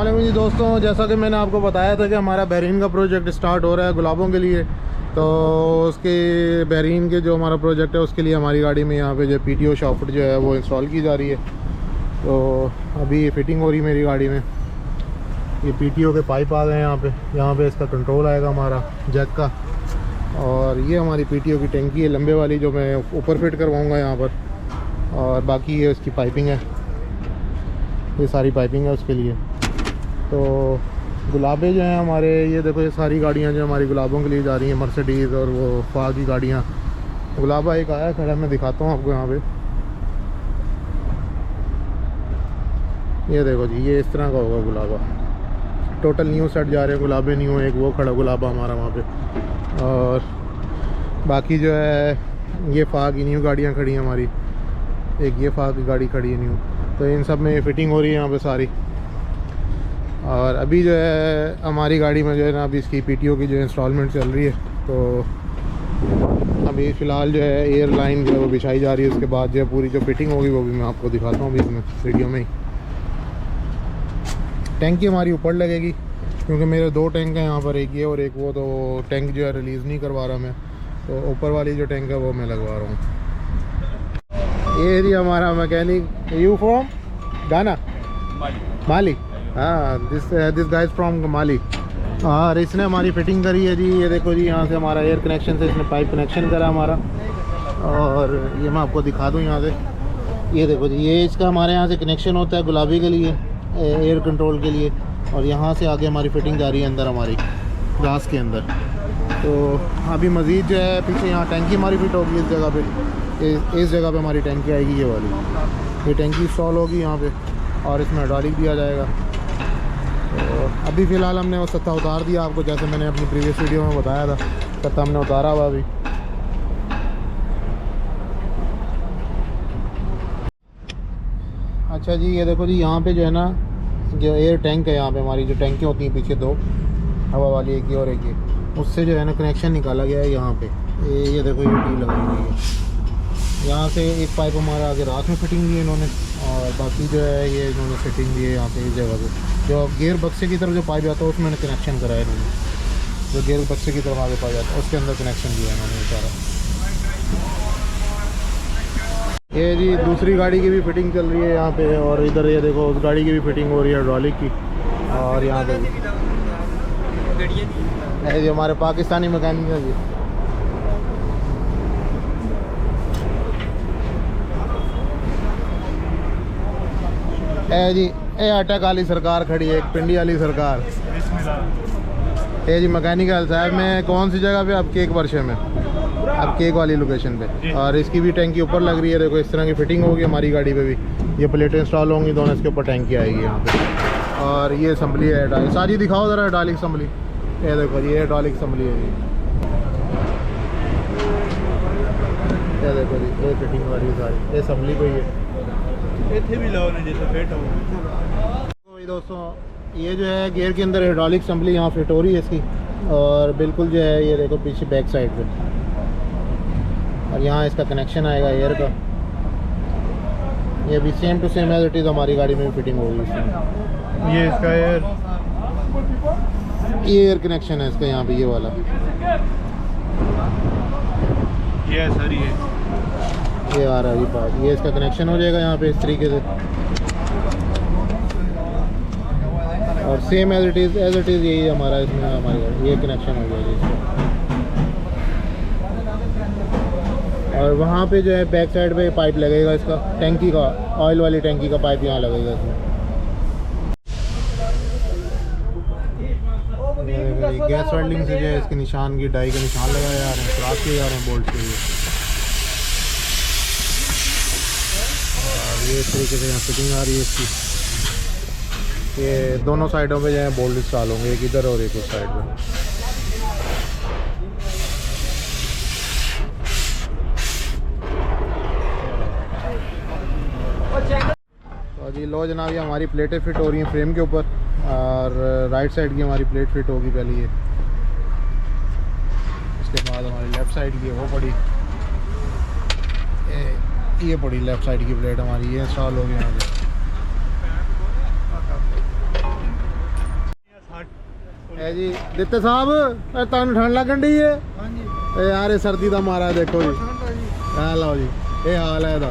अस्सलाम जी दोस्तों, जैसा कि मैंने आपको बताया था कि हमारा बहरीन का प्रोजेक्ट स्टार्ट हो रहा है गुलाबों के लिए। तो उसके बहरीन के जो हमारा प्रोजेक्ट है उसके लिए हमारी गाड़ी में यहाँ पे जो PTO शॉफ्ट जो है वो इंस्टॉल की जा रही है। तो अभी फिटिंग हो रही है मेरी गाड़ी में। ये PTO के पाइप आ गए यहाँ पे इसका कंट्रोल आएगा हमारा जैक का। और ये हमारी PTO की टंकी है लंबे वाली, जो मैं ऊपर फिट करवाऊँगा यहाँ पर। और बाकी ये उसकी पाइपिंग है, ये सारी पाइपिंग है उसके लिए। तो गुलाबे जो हैं हमारे, ये देखो ये सारी गाड़ियाँ जो हमारी गुलाबों के लिए जा रही हैं, मर्सिडीज़ और वो फाग की गाड़ियाँ। गुलाबा एक आया खड़ा, मैं दिखाता हूँ आपको यहाँ पे। ये देखो जी, ये इस तरह का होगा गुलाबा। टोटल न्यू सेट जा रहे हैं गुलाबे न्यू। एक वो खड़ा गुलाबा हमारा वहाँ पे, और बाकी जो है ये फाग की न्यू गाड़ियाँ खड़ी हैं हमारी। एक ये फाग की गाड़ी खड़ी है न्यू। तो इन सब में फिटिंग हो रही है यहाँ पे सारी। और अभी जो है हमारी गाड़ी में जो है ना, अभी इसकी PTO की जो इंस्टॉलमेंट चल रही है। तो अभी फ़िलहाल जो है एयर लाइन जो है वो बिछाई जा रही है। उसके बाद जो है पूरी जो फिटिंग होगी वो भी मैं आपको दिखाता हूँ अभी इसमें वीडियो में ही। टैंकी हमारी ऊपर लगेगी क्योंकि मेरे 2 टैंक हैं यहाँ पर, एक ये और एक वो। तो टैंक जो है रिलीज़ नहीं करवा रहा मैं, तो ऊपर वाली जो टैंक है वो मैं लगवा रहा हूँ। ये जी हमारा मैकेनिक। यू फ्रॉम गाना? माली। हाँ, दिस गाइज फ्रॉम माली। और इसने हमारी फिटिंग करी है जी। ये देखो जी, यहाँ से हमारा एयर कनेक्शन से इसने पाइप कनेक्शन करा हमारा। और ये मैं आपको दिखा दूँ यहाँ से। ये देखो जी, ये इसका हमारे यहाँ से कनेक्शन होता है गुलाबी के लिए, एयर कंट्रोल के लिए। और यहाँ से आगे हमारी फिटिंग जा रही है अंदर हमारी ग्लास के अंदर। तो अभी मज़ीद जो है पीछे यहाँ टैंकी हमारी फिट होगी इस जगह पे। इस जगह पे हमारी टैंकी आएगी, ये वाली। ये टैंकी इंस्टॉल होगी यहाँ पे, और इसमें हाइड्रोलिक दिया जाएगा। तो अभी फ़िलहाल हमने वो सत्ता उतार दिया आपको, जैसे मैंने अपनी प्रीवियस वीडियो में बताया था। सत्ता हमने उतारा हुआ अभी। अच्छा जी, ये देखो जी, यहाँ पे जो है ना, जो एयर टैंक है यहाँ पे हमारी जो टैंकी होती हैं पीछे 2 हवा वाली, एक ये और एक ये, उससे जो है ना कनेक्शन निकाला गया है यहाँ पे। ये देखो ये टी लगाई हुई है। यहाँ से एक पाइप हमारा आगे रात में फिटिंग दी है इन्होंने, और बाकी जो है ये इन्होंने फिटिंग दी है यहाँ पे इस जगह पे। जो गेयर बक्से की तरफ जो पाइप जाता है उसमें कनेक्शन कराया इन्होंने। जो गेयर बक्से की तरफ आगे पाइप जाता है उसके अंदर कनेक्शन दिया इन्होंने सारा। ये जी दूसरी गाड़ी की भी फिटिंग चल रही है यहाँ पे। और इधर ये देखो उस गाड़ी की भी फिटिंग हो रही है हाइड्रोलिक की। और यहाँ पे जो हमारे पाकिस्तानी मैकेनिक है जी। जी ये अटक वाली सरकार खड़ी है, एक पिंडी वाली सरकार। ये जी मैकेनिकल साहब में कौन सी जगह पे? आप केक वर्षे में, आप केक वाली लोकेशन पे। और इसकी भी टैंकी ऊपर लग रही है। देखो इस तरह की फिटिंग होगी हमारी गाड़ी पे भी। ये प्लेटें इंस्टॉल होंगी दोनों, इसके ऊपर टैंकी आएगी यहाँ पे। और ये असम्बली है हाइड्रोलिक। सारी दिखाओ ज़रा हाइड्रोलिक असम्बली। ये देखो ये हाइड्रोलिक असम्बली है जी। ये देखो जी, ये फिटिंग वाली सारी ये असम्बली पे ही है। भी लो ना जैसे फिट हो। तो दोस्तों ये जो है गियर के अंदर हाइड्रोलिक असम्बली यहाँ फिट हो रही है इसकी। और बिल्कुल जो है ये देखो पीछे बैक साइड पे। और यहाँ इसका कनेक्शन आएगा एयर का। ये भी same to same as it is हमारी गाड़ी में भी फिटिंग होगी इसमें। ये इसका एयर कनेक्शन है इसका यहाँ पे, ये वाला। ये सर ये आ रहा है जी पाइप। ये इसका कनेक्शन हो जाएगा यहाँ पे इस तरीके से। और सेम एज इट इज़ यही हमारा इसमें हमारी गाड़ी ये कनेक्शन हो जाएगा इसका। और वहाँ पे जो है बैक साइड पे पाइप लगेगा इसका टैंकी का, ऑयल वाली टैंकी का पाइप यहाँ लगेगा इसमें। गैस वेल्डिंग से जो है इसके निशान की डाई के निशान लगाए जा रहे हैं, क्रॉस किए जा रहे हैं बोल्ट के लिए। और ये इस तरीके से यहाँ फिटिंग आ रही है इसकी। ये दोनों साइडों पे जो है बोल्ट इंस्टॉल होंगे, एक इधर और एक उस साइड पे। तो जी लो जनाब, ये हमारी प्लेटें फिट हो रही हैं फ्रेम के ऊपर। और राइट साइड की हमारी प्लेट फिट होगी पहले ये। उसके बाद हमारी लेफ़्ट साइड की वो पड़ी, ये पड़ी लेफ़्ट साइड की प्लेट हमारी, ये इंस्टॉल हो गई यहाँ पे। है जी ਦਿੱਤੇ ਸਾਹਿਬ ਤੁਹਾਨੂੰ ਠੰਡ ਲੱਗਣ ਢੀ ਹੈ ਇਹ ਯਾਰ ਇਹ सर्दी ਦਾ ਮਾਰਾ देखो जी हाँ लो जी ये हाल है ਇਹਦਾ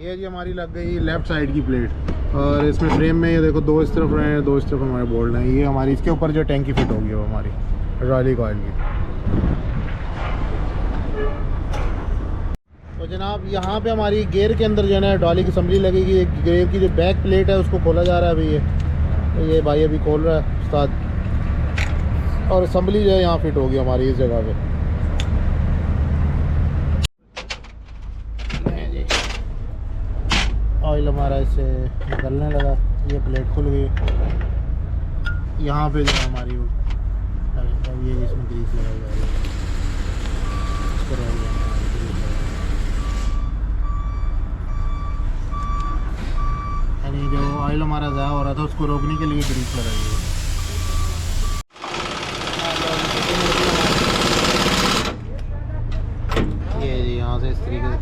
ये जी हमारी लग गई लेफ्ट साइड की प्लेट और इसमें फ्रेम में ये देखो 2 इस तरफ रहे हैं 2 इस तरफ हमारे बोल्ट हैं ये हमारी इसके ऊपर जो टैंकी फिट होगी वो हमारी रॉयली कॉइल की। तो जनाब यहाँ पे हमारी गियर के अंदर जो है ना डॉली की असम्बली लगेगी। गियर की जो बैक प्लेट है उसको खोला जा रहा है अभी ये भाई अभी खोल रहा है उस्ताद और असम्बली जो है यहाँ फिट होगी हमारी इस जगह पे। ऑयल हमारा इससे निकलने लगा ये प्लेट खुल गई यहाँ पे जो हमारी ये इसमें ग्रीस लगा हुआ है इसको यानी जो ऑयल हमारा ज़ाया हो रहा था उसको रोकने के लिए ग्रीस लगाई है। ये जी यहाँ से इस तरीके से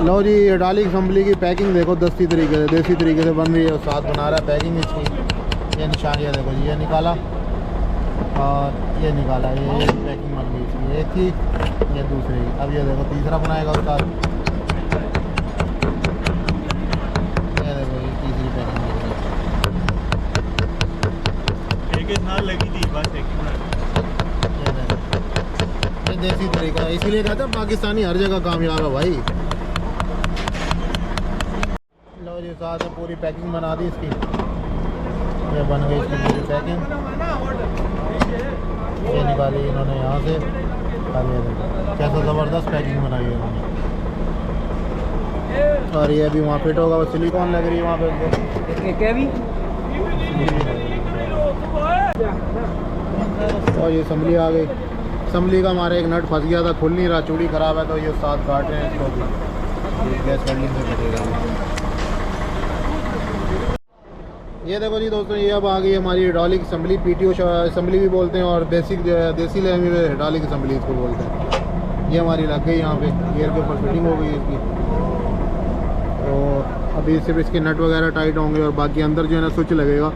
लो जी ये डाली असम्बली की पैकिंग देखो देसी तरीके से बन रही है। साथ बना रहा है पैकिंग इसकी ये निशान ये देखो जी ये निकाला और ये निकाला ये पैकिंग बन गई इसकी एक थी ये दूसरी अब ये देखो तीसरा बनाएगा उसका ये देखो ये तीसरी पैकिंग एक साल लगी थी बस एक ये देखो ये देसी तरीका है इसीलिए कहता पाकिस्तानी हर जगह कामयाब है भाई। जी साथ में पूरी पैकिंग बना दी इसकी ये बन गई इसकी पूरी पैकिंग ये निकाली इन्होंने यहाँ से कैसा ज़बरदस्त पैकिंग बनाई है इन्होंने और ये अभी वहाँ फिट होगा वो सिलिकॉन लग रही है वहाँ पे और ये असम्बली आ गई। असम्बली का हमारा एक नट फंस गया था खुल नहीं रहा चूड़ी ख़राब है तो ये साथ काट रहे हैं इसको भी गैस वेल्डिंग से कटेगा। ये देखो जी दोस्तों ये अब आ गई हमारी हाइड्रोलिक असम्बली पीटीओ असम्बली भी बोलते हैं और बेसिक जो है देसी लैंग्वेज में हाइड्रोलिक असम्बली इसको बोलते हैं। ये हमारी लग गई यहाँ पे गियर के ऊपर फिटिंग हो गई इसकी और अभी सिर्फ इसके नट वगैरह टाइट होंगे और बाकी अंदर जो है ना स्विच लगेगा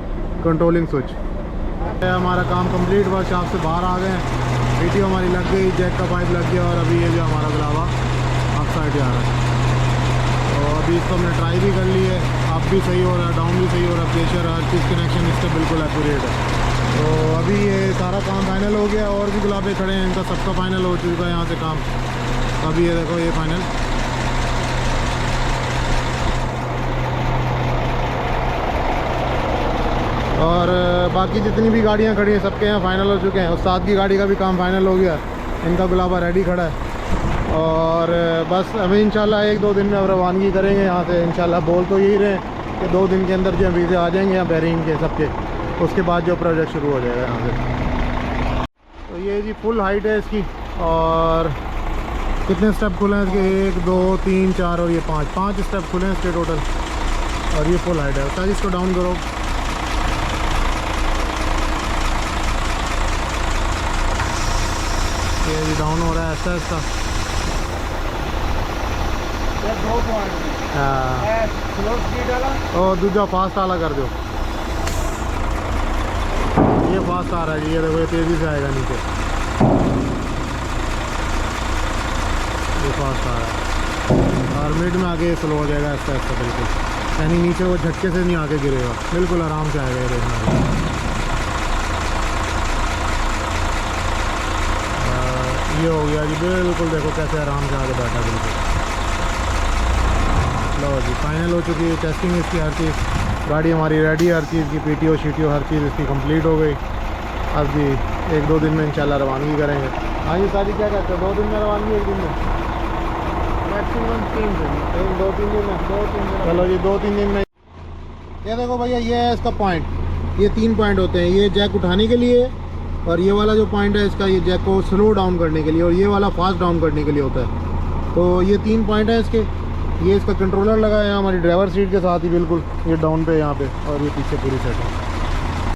कंट्रोलिंग स्विच। हमारा काम कंप्लीट हुआ शॉप से बाहर आ गए हैं पीटीओ हमारी लग गई जैक का पाइप लग गया और अभी ये जो हमारा गुलाबा अप साइड जा रहा है तो अभी इसको हमने ट्राई भी कर ली है अप भी सही हो रहा है डाउन भी सही हो रहा है प्रेशर हर चीज़ कनेक्शन इसका बिल्कुल एक्यूरेट है। तो अभी ये सारा काम फाइनल हो गया और भी गुलाबे खड़े हैं इनका सबका फाइनल हो चुका है यहाँ से काम। अभी ये देखो ये फाइनल और बाकी जितनी भी गाड़ियाँ खड़ी हैं सबके यहाँ फाइनल हो चुके हैं। उस्ताद की गाड़ी का भी काम फाइनल हो गया इनका गुलाबा रेडी खड़ा है और बस अभी इंशाल्लाह 1-2 दिन में अब रवानगी करेंगे यहाँ से इंशाल्लाह। बोल तो यही रहे कि 2 दिन के अंदर जो वीज़े आ जाएंगे यहाँ बैरिंग के सबके उसके बाद जो प्रोजेक्ट शुरू हो जाएगा यहाँ से। तो ये जी फुल हाइट है इसकी और कितने स्टेप खुले हैं इसके 1 2 3 4 और ये 5 स्टेप खुले हैं इसके टोटल और ये फुल हाइट है। सर इसको डाउन करो ये भी डाउन हो रहा है ऐसा ऐसा और दूसरा फास्ट वाला कर दो ये फास्ट आ रहा है ये देखो ये तेज़ी से आएगा नीचे ये फास्ट आ रहा है और मिड में आगे स्लो हो जाएगा ऐसा ऐसा बिल्कुल यानी नीचे वो झटके से नहीं आके गिरेगा बिल्कुल आराम से आएगा ये देखना। ये हो गया जी बिल्कुल देखो कैसे आराम से आगे बैठा बिल्कुल। लो जी फाइनल हो चुकी है टेस्टिंग इसकी हर चीज़ गाड़ी हमारी रेडी है हर चीज़ की पीटीओ शीटीओ हर चीज़ इसकी कंप्लीट हो गई। अब भी 1-2 दिन में इंशाल्लाह रवानगी करेंगे। हाँ जी सारी क्या कहते हो 2 दिन में रवानगी 1 दिन में मैक्सिमम 3 दिन 2-3 दिन में 2-3 दिन चलो जी 2-3 दिन में ये देखो भैया, ये है इसका पॉइंट। ये 3 पॉइंट होते हैं, ये जैक उठाने के लिए, और ये वाला जो पॉइंट है इसका, ये जैक को स्लो डाउन करने के लिए, और ये वाला फास्ट डाउन करने के लिए होता है। तो ये 3 पॉइंट हैं इसके। ये इसका कंट्रोलर लगा है हमारी ड्राइवर सीट के साथ ही बिल्कुल, ये डाउन पे यहाँ पे, और ये पीछे पूरी सेटिंग।